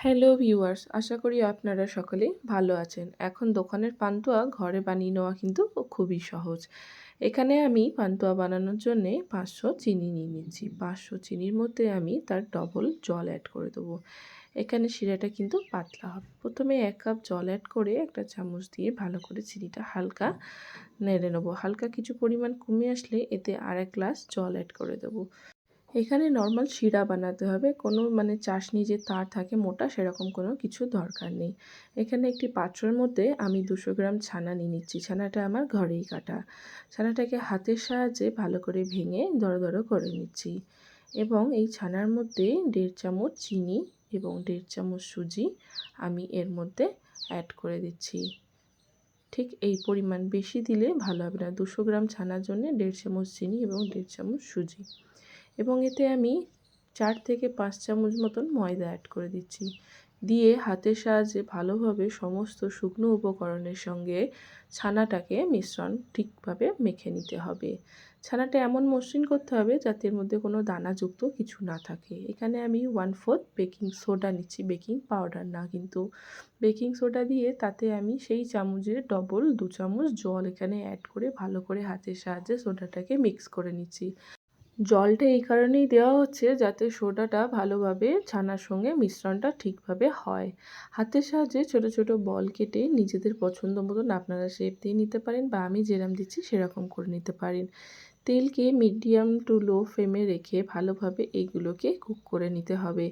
Hello viewers, আশা করি আপনারা সকলেই ভালো আছেন। এখন দোকানের পান্তুয়া ঘরে বানিয়ে নেওয়া কিন্তু খুবই সহজ। এখানে আমি পান্তুয়া বানানোর জন্যে 500 চিনি নিয়ে নিচ্ছি। 500 চিনির মধ্যে আমি তার ডবল জল অ্যাড করে দেবো। এখানে শিরাটা কিন্তু পাতলা হবে। প্রথমে 1 কাপ জল অ্যাড করে একটা চামচ দিয়ে ভালো করে চিনিটা হালকা নেড়ে নেবো। হালকা কিছু পরিমাণ কমে আসলে এতে আর 1 গ্লাস জল অ্যাড করে দেবো। এখানে নর্মাল শিরা বানাতে হবে, কোনো চাশনি যে তার থাকে মোটা সেরকম কোনো কিছু দরকার নেই। এখানে একটি পাত্রের মধ্যে আমি 200 গ্রাম ছানা নিয়ে নিচ্ছি। ছানাটা আমার ঘরেই কাটা। ছানাটাকে হাতের সাহায্যে ভালো করে ভেঙে দড়ো দড়ো করে নিচ্ছি এবং এই ছানার মধ্যে 1.5 চামচ চিনি এবং 1.5 চামচ সুজি আমি এর মধ্যে অ্যাড করে দিচ্ছি। ঠিক এই পরিমাণ, বেশি দিলে ভালো হবে না। 200 গ্রাম ছানার জন্য 1.5 চামচ চিনি এবং 1.5 চামচ সুজি, এবং এতে আমি 4 থেকে 5 চামচ মতন ময়দা অ্যাড করে দিচ্ছি। দিয়ে হাতের সাহায্যে ভালোভাবে সমস্ত শুকনো উপকরণের সঙ্গে ছানাটাকে মিশ্রণ ঠিকভাবে মেখে নিতে হবে। ছানাটা এমন মসৃণ করতে হবে যাতে এর মধ্যে কোনো দানাযুক্ত কিছু না থাকে। এখানে আমি 1/4 বেকিং সোডা নিচ্ছি, বেকিং পাউডার না কিন্তু। বেকিং সোডা দিয়ে তাতে আমি সেই চামচের ডবল 2 চামচ জল এখানে অ্যাড করে ভালো করে হাতের সাহায্যে সোডাটাকে মিক্স করে নিচ্ছি। জলটা এই কারণেই দেওয়া হচ্ছে যাতে সোডাটা ভালোভাবে ছানার সঙ্গে মিশ্রণটা ঠিকভাবে হয়। হাতের সাহায্যে ছোট ছোট বল কেটে নিজেদের পছন্দ মতন আপনারা শেপ দিয়ে নিতে পারেন, বা আমি যেরকম দিচ্ছি সেরকম করে নিতে পারেন। তেলকে মিডিয়াম টু লো ফ্লেমে রেখে ভালোভাবে এইগুলোকে কুক করে নিতে হবে।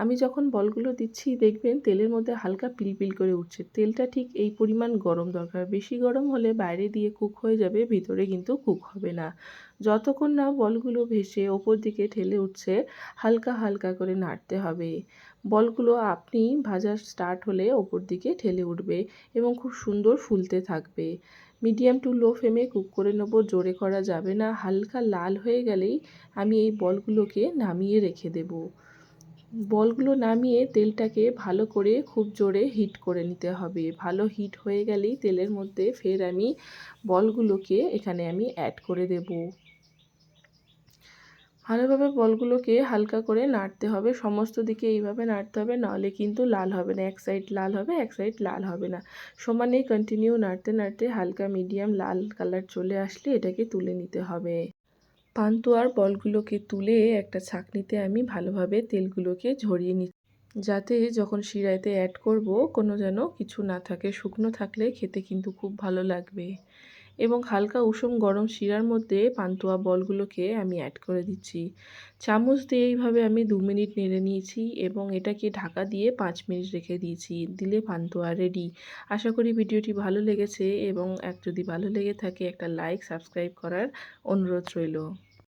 আমি যখন বলগুলো দিচ্ছি দেখবেন তেলের মধ্যে হালকা পিলপিল করে উঠছে। তেলটা ঠিক এই পরিমাণ গরম দরকার। বেশি গরম হলে বাইরে দিয়ে কুক হয়ে যাবে, ভিতরে কিন্তু কুক হবে না। যতক্ষণ না বলগুলো ভেসে ওপর দিকে ঠেলে উঠছে হালকা হালকা করে নাড়তে হবে। বলগুলো আপনি ভাজা স্টার্ট হলে ওপর দিকে ঠেলে উঠবে এবং খুব সুন্দর ফুলতে থাকবে। মিডিয়াম টু লো ফ্লেমে কুক করে নেব, জোরে করা যাবে না। হালকা লাল হয়ে গেলেই আমি এই বলগুলোকে নামিয়ে রেখে দেব। বলগুলো নামিয়ে তেলটাকে ভালো করে খুব জোরে হিট করে নিতে হবে। ভালো হিট হয়ে গেলেই তেলের মধ্যে ফের আমি বলগুলোকে এখানে আমি অ্যাড করে দেব। ভালোভাবে বলগুলোকে হালকা করে নাড়তে হবে, সমস্ত দিকে এইভাবে নাড়তে হবে, নাহলে কিন্তু লাল হবে না। এক সাইড লাল হবে, এক সাইড লাল হবে না। সমানে কন্টিনিউ নাড়তে নাড়তে হালকা মিডিয়াম লাল কালার চলে আসলে এটাকে তুলে নিতে হবে। পান্তুয়ার বলগুলোকে তুলে একটা ছাঁকনিতে আমি ভালোভাবে তেলগুলোকে ঝরিয়ে নিচ্ছি, যাতে যখন শিরাতে অ্যাড করব কোনো যেন কিছু না থাকে। শুকনো থাকলে খেতে কিন্তু খুব ভালো লাগবে। এবং হালকা উষুম গরম শিরার মধ্যে পান্তুয়া বলগুলোকে আমি অ্যাড করে দিচ্ছি। চামচ দিয়ে এইভাবে আমি 2 মিনিট নেড়ে নিয়েছি এবং এটাকে ঢাকা দিয়ে 5 মিনিট রেখে দিয়েছি। দিলে পান্তুয়া রেডি। আশা করি ভিডিওটি ভালো লেগেছে, এবং যদি ভালো লেগে থাকে একটা লাইক সাবস্ক্রাইব করার অনুরোধ রইল।